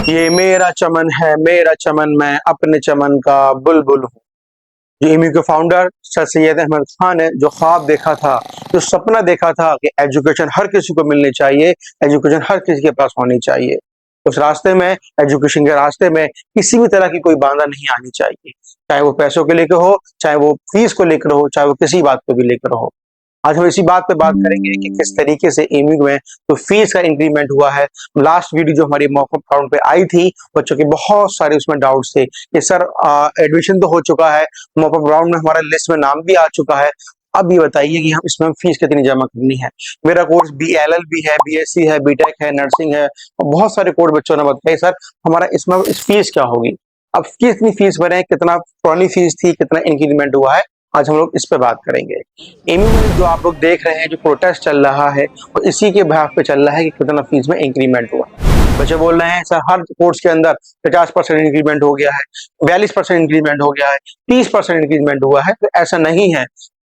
ये मेरा चमन है, मेरा चमन, मैं अपने चमन का बुलबुल हूँ। ये एमयू के फाउंडर सर सैयद अहमद खान है, जो ख्वाब देखा था, जो सपना देखा था कि एजुकेशन हर किसी को मिलनी चाहिए, एजुकेशन हर किसी के पास होनी चाहिए। उस रास्ते में, एजुकेशन के रास्ते में किसी भी तरह की कोई बाधा नहीं आनी चाहिए, चाहे वो पैसों को लेकर हो, चाहे वो फीस को लेकर हो, चाहे वो किसी बात को भी लेकर हो। आज हम इसी बात पे बात करेंगे कि किस तरीके से एमयू में तो फीस का इंक्रीमेंट हुआ है। लास्ट वीडियो जो हमारी मॉक अकाउंट पे आई थी, बच्चों के बहुत सारे उसमें डाउट्स थे कि सर एडमिशन तो हो चुका है, मॉक अप राउंड में हमारा लिस्ट में नाम भी आ चुका है, अब ये बताइए कि हम इसमें फीस कितनी जमा करनी है। मेरा कोर्स BLL भी है, BSc है, बीटेक है, नर्सिंग है और बहुत सारे कोर्स बच्चों ने बताए सर हमारा इसमें इस फीस क्या होगी। अब कितनी फीस भरे, कितना पुरानी फीस थी, कितना इंक्रीमेंट हुआ है, आज हम लोग इस पे बात करेंगे। एमयू में जो आप लोग देख रहे हैं, जो प्रोटेस्ट चल रहा है, वो इसी के बिहाफ पे चल रहा है कि कितना फीस में इंक्रीमेंट हुआ। बच्चे बोल रहे हैं सर हर कोर्स के अंदर 50% इंक्रीमेंट हो गया है, 42% इंक्रीमेंट हो गया है, 30% इंक्रीमेंट हुआ है। तो ऐसा नहीं है,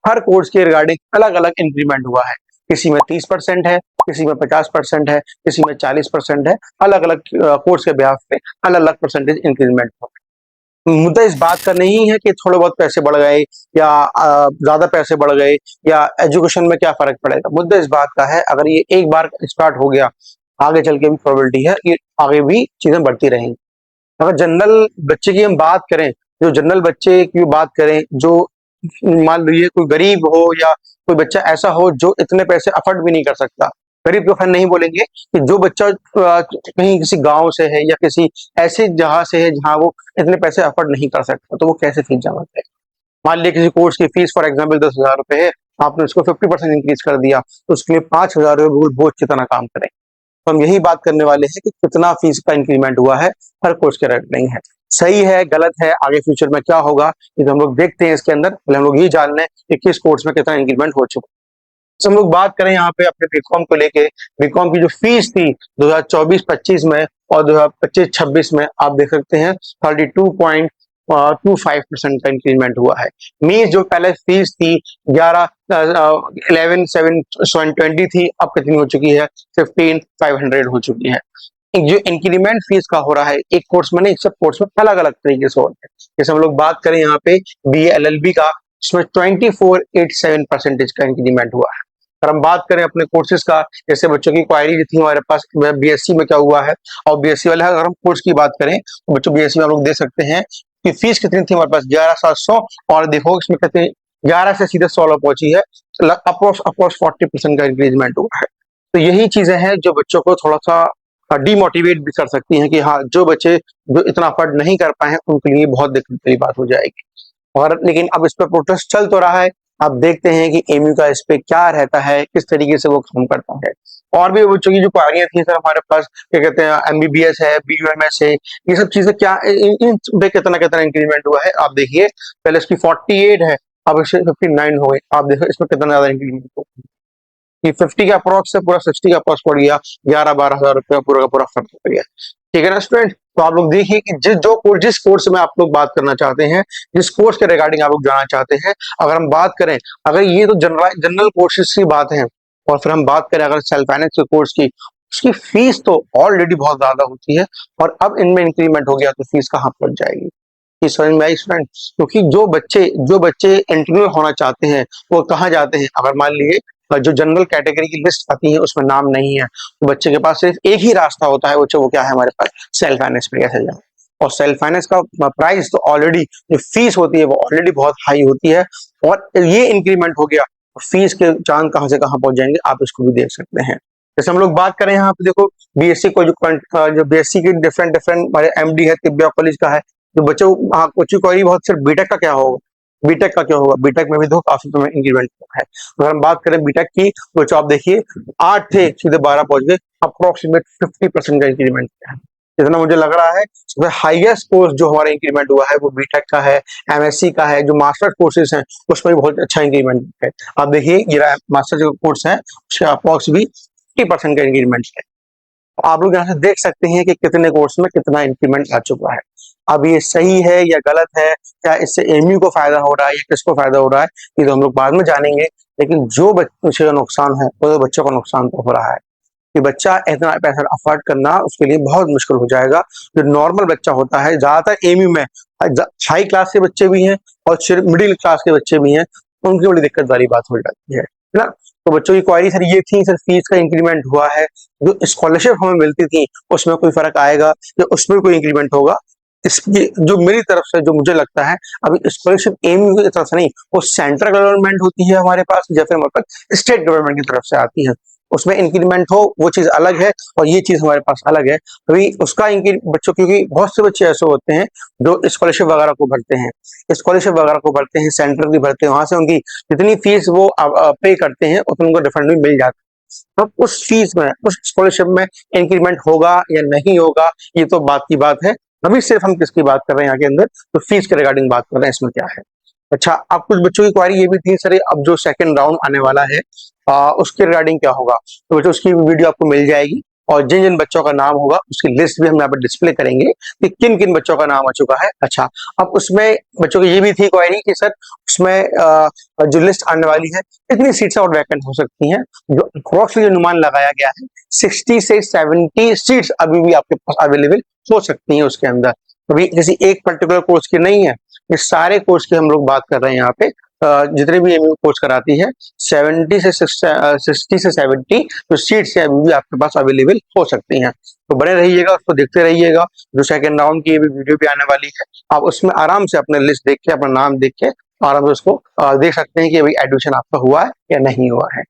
हर कोर्स के रिगार्डिंग अलग अलग इंक्रीमेंट हुआ है। किसी में 30% है, किसी में 50% है, किसी में 40% है। अलग अलग कोर्स के बिहाफ पे अलग अलग परसेंटेज इंक्रीमेंट हुआ है। मुद्दा इस बात का नहीं है कि थोड़े बहुत पैसे बढ़ गए या ज्यादा पैसे बढ़ गए या एजुकेशन में क्या फर्क पड़ेगा। मुद्दा इस बात का है, अगर ये एक बार स्टार्ट हो गया, आगे चल के भी प्रोबेबिलिटी है कि आगे भी चीजें बढ़ती रहेंगी। अगर जनरल बच्चे की हम बात करें, जो जनरल बच्चे की बात करें, जो मान लीजिए कोई गरीब हो या कोई बच्चा ऐसा हो जो इतने पैसे अफोर्ड भी नहीं कर सकता। गरीब को खैर नहीं बोलेंगे, कि जो बच्चा कहीं किसी गांव से है या किसी ऐसी जगह से है जहां वो इतने पैसे अफोर्ड नहीं कर सकता, तो वो कैसे फीस जमा करेगा। मान लीजिए किसी कोर्स की फीस फॉर एग्जाम्पल 10,000 रुपए है, आपने उसको 50% इंक्रीज कर दिया, तो उसके लिए 5,000 रुपये बोझ कितना काम करें। तो हम यही बात करने वाले हैं कि कितना फीस का इंक्रीमेंट हुआ है, हर कोर्स के रेट नहीं है। सही है, गलत है, आगे फ्यूचर में क्या होगा, ये तो हम लोग देखते हैं। इसके अंदर पहले हम लोग ये जान लें कि किस कोर्स में कितना इंक्रीमेंट हो चुका है। तो हम लोग बात करें यहाँ पे अपने बीकॉम को लेके, बीकॉम की जो फीस थी 2024-25 में और 2025-26 में आप देख सकते हैं 32.25% का इंक्रीमेंट हुआ है। मीन्स जो पहले फीस थी 11,720 थी, अब कितनी हो चुकी है, 15,500 हो चुकी है। जो इंक्रीमेंट फीस का हो रहा है, एक कोर्स में नहीं, सब कोर्स में अलग अलग तरीके से हो रहा है। जैसे हम लोग बात करें यहाँ पे BLLB का, इसमें 2487% का इंक्रीमेंट हुआ है। अगर हम बात करें अपने कोर्सेज का, जैसे बच्चों की क्वायरी थी हमारे पास BSc में क्या हुआ है, और BSc वाले अगर हम कोर्स की बात करें तो बच्चों BSc में हम लोग देख सकते हैं कि फीस कितनी थी हमारे पास, 11,700, और देखो इसमें कहते हैं 11 से सीधे 16 पहुंची है, अप्रोक्स 40% का इंक्रीजमेंट हुआ है। तो यही चीजें हैं जो बच्चों को थोड़ा सा डिमोटिवेट भी कर सकती हैं कि हाँ, जो बच्चे जो इतना अफोर्ड नहीं कर पाए हैं उनके लिए बहुत दिक्कत की बात हो जाएगी। और लेकिन अब इस पर प्रोटेस्ट चल तो रहा है, आप देखते हैं कि एमयू का इस पे क्या रहता है, किस तरीके से वो काम करता है। और भी बच्चों की जो क्वारियां थी सर हमारे पास, क्या कहते हैं, MBBS है, BUMS है, ये सब चीजें क्या इन पे कितना कितना इंक्रीमेंट हुआ है आप देखिए। पहले इसकी 48 है, अब इससे 59 हो गई, आप देखो इसमें कितना ज्यादा इंक्रीमेंट हुआ। कि 50 का अप्रोक्स से पूरा 60 का अप्रोक्स पड़ गया, 11-12 हजार रुपया पूरा का पूरा फर्क पड़ गया। ठीक है ना स्टूडेंट। तो आप लोग देखिए कि जिस कोर्स में आप लोग बात करना चाहते हैं, जिस कोर्स के रिगार्डिंग आप लोग जाना चाहते हैं, अगर हम बात करें, अगर ये तो जनरल कोर्सेज की बात है, और फिर हम बात करें अगर सेल्फ फाइनेंस के कोर्स की, उसकी फीस तो ऑलरेडी बहुत ज्यादा होती है, और अब इनमें इंक्रीमेंट हो गया तो फीस कहाँ पहुंच जाएगी। ये समझ में आई स्टूडेंट। क्योंकि जो बच्चे इंटरव्यू होना चाहते हैं वो कहाँ जाते हैं, अगर मान लीजिए जो जनरल कैटेगरी की लिस्ट आती है उसमें नाम नहीं है, तो बच्चे के पास सिर्फ एक ही रास्ता होता है, वो क्या है हमारे पास, सेल्फ फाइनेंस में कैसे जाए। और सेल्फ फाइनेंस का प्राइस तो ऑलरेडी, जो फीस होती है वो ऑलरेडी बहुत हाई होती है, और ये इंक्रीमेंट हो गया, फीस के चांद कहाँ से कहाँ पहुंच जाएंगे आप इसको भी देख सकते हैं। जैसे हम लोग बात करें यहाँ पे देखो, BSc को जो BSc की डिफरेंट डिफरेंट हमारे MD है, तिब्बिया कॉलेज का है, जो बच्चों कोचिंग क्वारी बहुत, सिर्फ बीटेक का क्या होगा, बीटेक का क्या होगा, बीटेक में भी तो काफी इंक्रीमेंट है। अगर हम बात करें बीटेक की, तो आप देखिए 8 थे सीधे 12 पहुंच गए, अप्रोक्सीमेट 50% का इंक्रीमेंट है। जितना मुझे लग रहा है सबसे हाईएस्ट कोर्स जो हमारा इंक्रीमेंट हुआ है वो बीटेक का है, MSc का है, जो मास्टर कोर्सेज हैं उसमें भी बहुत अच्छा इंक्रीमेंट है। आप देखिए ये मास्टर जो कोर्स है उसका अप्रोक्स भी 50% का इंक्रीमेंट है। आप लोग यहाँ से देख सकते हैं कि कितने कोर्स में कितना इंक्रीमेंट आ चुका है। अब ये सही है या गलत है, क्या इससे एमयू को फायदा हो रहा है या किसको फायदा हो रहा है, ये तो हम लोग बाद में जानेंगे। लेकिन जो बच्चों का नुकसान है वो तो बच्चों का नुकसान तो हो रहा है। कि बच्चा इतना पैसा अफोर्ड करना उसके लिए बहुत मुश्किल हो जाएगा। जो नॉर्मल बच्चा होता है, ज़्यादातर एमयू में हाई क्लास के बच्चे भी हैं और सिर्फ मिडिल क्लास के बच्चे भी हैं, उनकी बड़ी दिक्कत वाली बात हो जाती है ना? तो बच्चों की क्वेरी सर ये थी, सर फीस का इंक्रीमेंट हुआ है, जो स्कॉलरशिप हमें मिलती थी उसमें कोई फ़र्क आएगा या उसमें कोई इंक्रीमेंट होगा? इसकी जो मेरी तरफ से जो मुझे लगता है, अभी स्कॉलरशिप एमयू की तरफ से नहीं, वो सेंट्रल गवर्नमेंट होती है हमारे पास या फिर हमारे पास स्टेट गवर्नमेंट की तरफ से आती है। उसमें इंक्रीमेंट हो वो चीज़ अलग है और ये चीज़ हमारे पास अलग है। अभी उसका बच्चों, क्योंकि बहुत से बच्चे ऐसे होते हैं जो स्कॉलरशिप वगैरह को भरते हैं, स्कॉलरशिप वगैरह को भरते हैं, सेंटर की भरते हैं, वहाँ से उनकी जितनी फीस वो पे करते हैं उतना उनको रिफंड भी मिल जाता है। अब उस फीस में, उस स्कॉलरशिप में इंक्रीमेंट होगा या नहीं होगा, ये तो बात की बात है। अभी सिर्फ हम किसकी बात कर रहे हैं यहाँ के अंदर, तो फीस के रिगार्डिंग बात कर रहे हैं, इसमें क्या है। अच्छा, अब कुछ बच्चों की क्वेरी ये भी थी, सर अब जो सेकंड राउंड आने वाला है उसके रिगार्डिंग क्या होगा? तो बच्चों उसकी वीडियो आपको मिल जाएगी और जिन जिन बच्चों का नाम होगा उसकी लिस्ट भी हम यहाँ पर डिस्प्ले करेंगे कि किन किन बच्चों का नाम आ चुका है। अच्छा, अब उसमें बच्चों की ये भी थी क्वेरी कि सर उसमें जो लिस्ट आने वाली है कितनी सीट्स और वैकेंट हो सकती हैं? जो अप्रॉक्सली अनुमान लगाया गया है 60 से 70 सीट्स अभी भी आपके पास अवेलेबल हो सकती हैं उसके अंदर। अभी किसी एक पर्टिकुलर कोर्स की नहीं है, ये सारे कोर्स की हम लोग बात कर रहे हैं यहाँ पे। जितने भी एमयू कोर्स कराती है 60 से 70 जो सीट्स हैं अभी भी आपके पास अवेलेबल हो सकती हैं। तो बने रहिएगा, उसको देखते रहिएगा। जो सेकंड राउंड की वीडियो भी आने वाली है, आप उसमें आराम से अपने लिस्ट देख के, अपना नाम देख के आराम से उसको देख सकते हैं कि अभी एडमिशन आपका हुआ है या नहीं हुआ है।